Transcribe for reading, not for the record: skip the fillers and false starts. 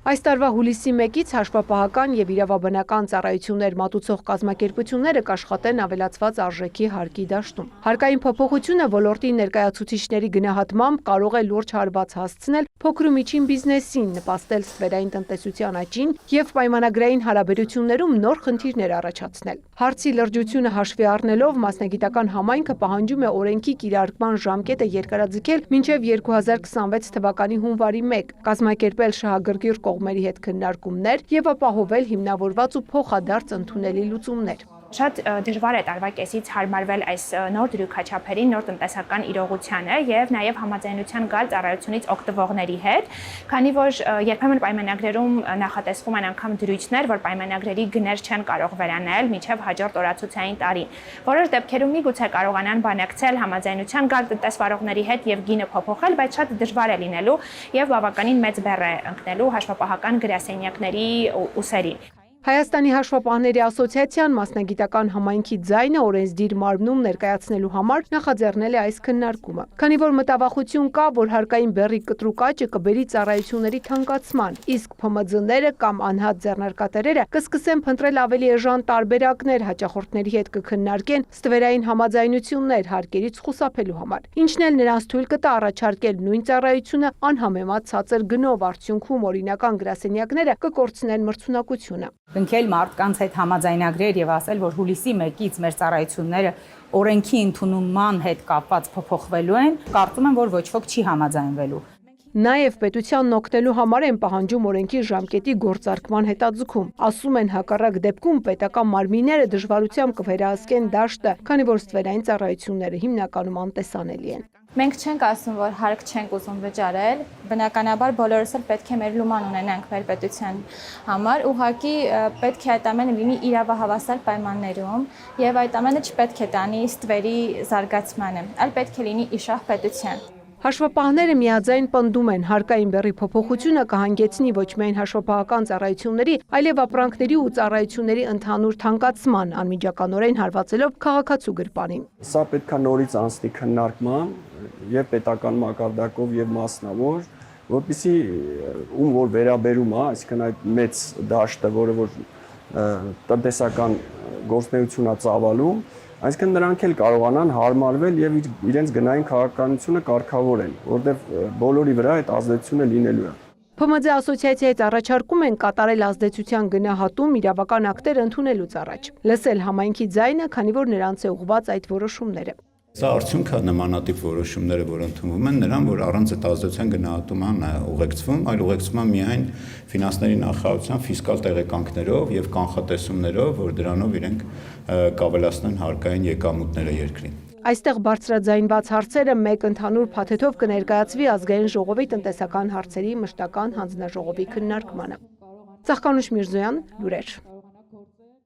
Այս տարվա հուլիսի 1-ից հաշվապահական եւ իրավաբանական ծառայություններ մատուցող կազմակերպությունները կաշխատեն ավելացված արժեքի հարկի դաշտում։ Հարկային փոփոխությունը ոլորտի ներկայացուցիչների գնահատմամբ կարող է լուրջ հարված հասցնել փոքր ու միջին բիզնեսին, նպաստել ստվերային տնտեսության աճին եւ պայմանագրային հարաբերություններում նոր խնդիրներ առաջացնել։ Հարցի լրջությունը հաշվի առնելով մասնագիտական համայնքը պահանջում է օրենքի կիրարկման ժամկետը երկարաձգել մինչեւ 2026 թվականի հունվարի 1, կազմակերպել շահագրգիռ կողմերի հետ քննարկումներ եւ ապահովել հիմնավորված ու փոխադարձ ընդունելի լուծումներ։ Շատ դժվար է տարվա կեսից հարմարվել այս նոր դրույքաչափերին, նոր տնտեսական իրողությանը եւ նաեւ համաձայնության գալ ծառայությունից օգտվողների հետ, քանի որ երբեմն պայմանագրերում նախատեսվում են անգամ դրույթներ, որ պայմանագրերի գներ չեն կարող վերանել մինչեւ հաջորդ օրացուցային տարին։ Որոշ դեպքերում միգուցե կարողանան բանակցել համաձայնության գալ տնտեսվարողների հետ եւ գինը փոփոխել, բայց շատ դժվար է լինելու եւ բավականին մեծ բեռ է ընկնելու հաշվապահական գրասենյակների ուսերին։ Հայաստանի հաշվապահների ասոցիացիան մասնագիտական համայնքի ձայնը օրենսդիր մարմնում ներկայացնելու համար նախաձեռնել է այս քննարկումը։ Քանի որ մտավախություն կա, որ հարկային բեռի կտրուկ աճը կբերի ծառայությունների թանկացման, իսկ ՓՄՁ-ները կամ անհատ ձեռնարկատերերը կսկսեն փնտրել ավելի էժան տարբերակներ, հաճախորդների հետ կքննարկեն ստվերային համաձայնություններ հարկերից խուսափելու համար, ինչն էլ նրանց թույլ կտա առաջարկել նույն ծառայությունը անհամեմատ ցածր գնով, արդյունքում օրինական գրասենյակները կկորցնեն մրցունակությունը։ Կնքել մարդկանց հետ համաձայնագրեր եւ ասել, որ հուլիսի 1-ից մեր ծառայությունները օրենքի ընդունման հետ կապված փոփոխվելու են, կարծում եմ, որ ոչ ոք չի համաձայնվելու։ Նաև պետությանն օգնելու համար են պահանջում օրենքի ժամկետի գործարկման հետաձգում։ Ասում են հակառակ դեպքում պետական մարմինները դժվարությամբ կվերահսկեն դաշտը, քանի որ ստվերային ծառայությունները հիմնականում անտեսանելի են։ Մենք չենք ասում, որ հարկ չենք ուզում վճարել, բնականաբար բոլորս էլ պետք է մեր լուման ունենանք մեր պետության համար, ուղղակի պետք է այդ ամենը լինի իրավահավասար պայմաններում եւ այդ ամենը չպետք է տանի ստվերի զարգացմանը, այլ պետք է լինի իշահ պետության։ Հաշվապահները միաձայն պնդում են, հարկային բեռի փոփոխությունը կհանգեցնի ոչ միայն հաշվապահական ծառայությունների, այլև ապրանքների ու ծառայությունների ընդհանուր թանկացման, անմիջականորեն հարվածելով քաղաքացու գրպանին։ Սա պետք է նորից անցնի քննարկման եւ պետական մակարդակով եւ մասնավոր, որպեսզի ում որ վերաբերում է, այսինքն այդ մեծ դաշտը, որը որ տնտեսական գործունեություն է ծավալում, այսինքն նրանք էլ կարողանան հարմարվել եւ իրենց գնային քաղաքականությունը կարգավորեն, որտեղ բոլորի վրա այդ ազդեցությունը լինելու է։ ՓՄԶ ասոցիացիայից առաջարկում են կատարել ազդեցության գնահատում իրավական ակտեր ընդունելուց առաջ, լսել համայնքի ձայնը, քանի որ նրանց է ուղղված այդ որոշումները։ Սա արդյունքը նմանատիպ որոշումները, որ ընդունվում են, նրան, որ առանց այդ ազդեցության գնահատման ուղեկցվում, այլ ուղեկցվում է միայն ֆինանսների նախարարության ֆիսկալ տեղեկանքներով եւ կանխատեսումներով, որ դրանով իրենք կավելացնեն հարկային եկամուտները երկրին։ Այստեղ բարձրաձայնված հարցերը մեկ ընդհանուր փաթեթով կներկայացվի ազգային ժողովի տնտեսական հարցերի մշտական հանձնաժողովի քննարկմանը։ Ծաղկանուշ Միրզոյան, լուրեր։